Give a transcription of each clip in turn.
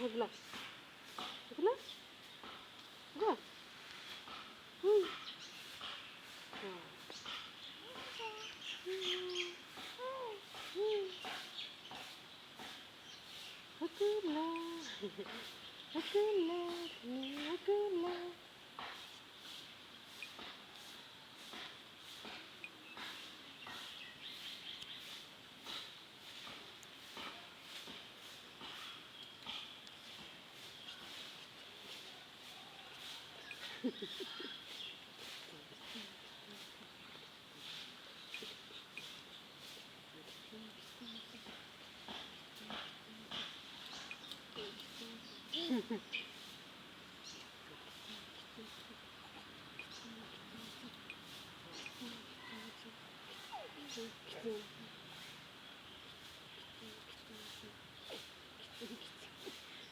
Hızla. Hızla. Hızla. Hızla. Hızla.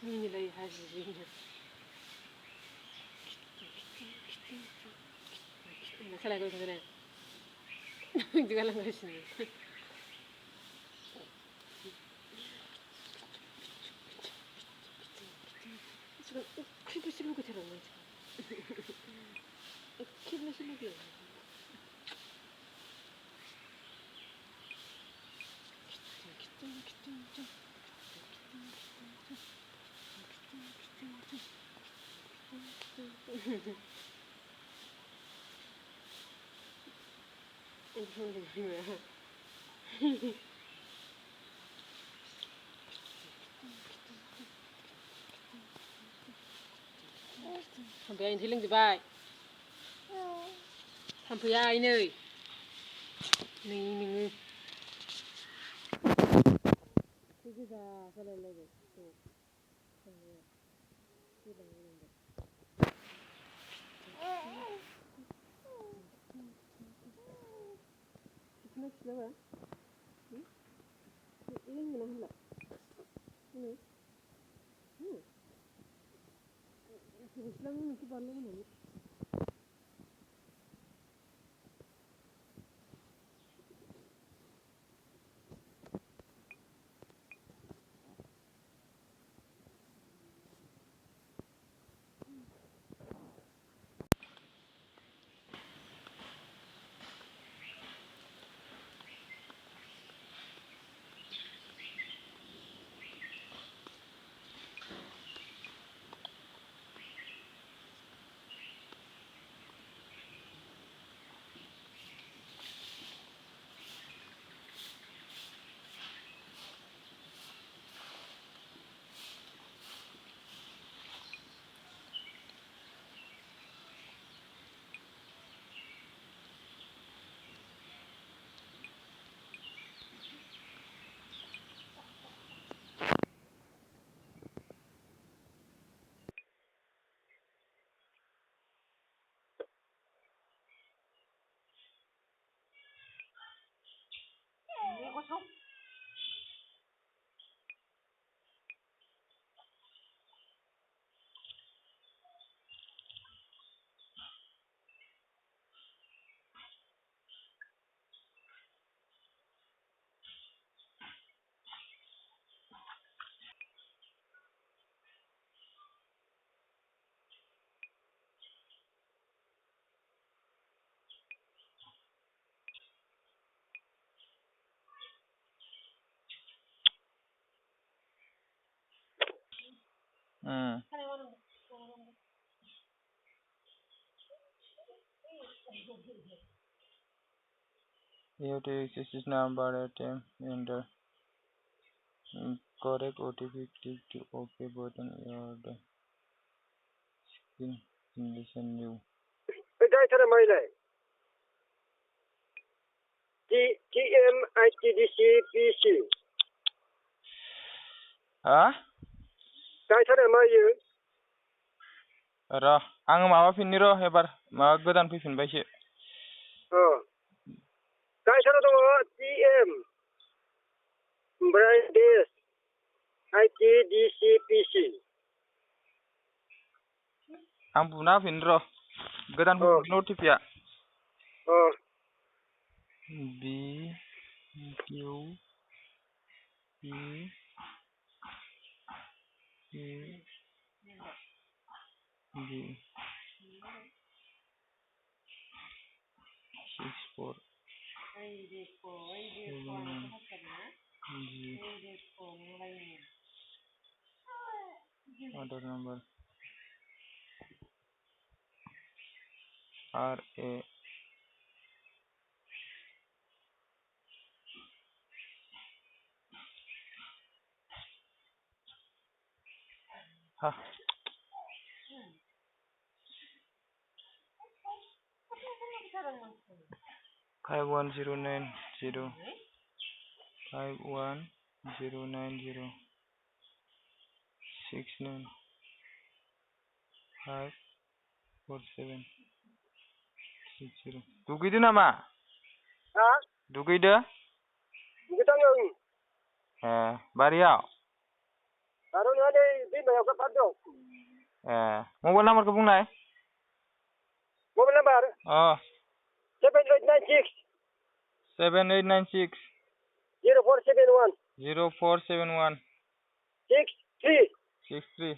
Mini lay hajin. Salah ko sana. Hindi ka lang kasi. Kaya sila ko tira mo. Kaya sila ko. Sampai anh hilang Dubai. Sampai ai nơi. Ning. Cái ra sao lại lấy được. Next level. Ini mana lah? Ini. Islam ni tu baru ni. You have to access this number attempt enter correct OTP, click to OK button. Your screen listen new. Dai thara maile. TM ITDC PC. Ah? Dai thara maयो. र आङो माबाफिननि र एबार माबा गोदान फैफिनबायसो Dai thara dङ TM ओमफ्राय DS ITDC PC. आं बुना होफिन र गोदान फैफिनदों अटिपिआ B Q E E G 64 G order number RA ha 51090 51090 69 547 60 दुगैदो नामा हा दुगैदो दुगैदों आं ए बारियाव आरो नोंहा नै दैमायाव गाबा दं ए मबाइल नाम्बारखौ बुंनाय मबाइल नाम्बार 7896 7896 0471 0471 63 63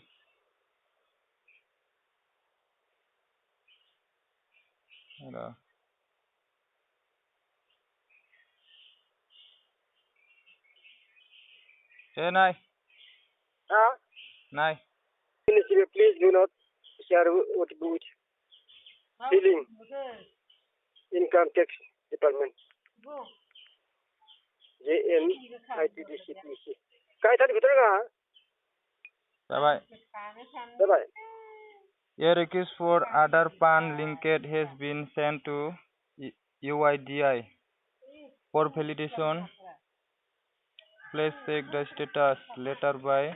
र ए नाय हा नाय please do not share with Billing Income Tax Department JNITDCPC काय थाली भितर का जाबाय जाबाय A request for Aadhaar PAN linkage has been sent to UIDAI for validation. Please check the status later by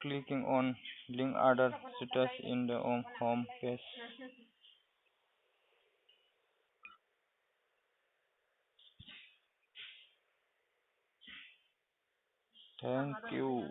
clicking on link Aadhaar status in the home page. Thank you.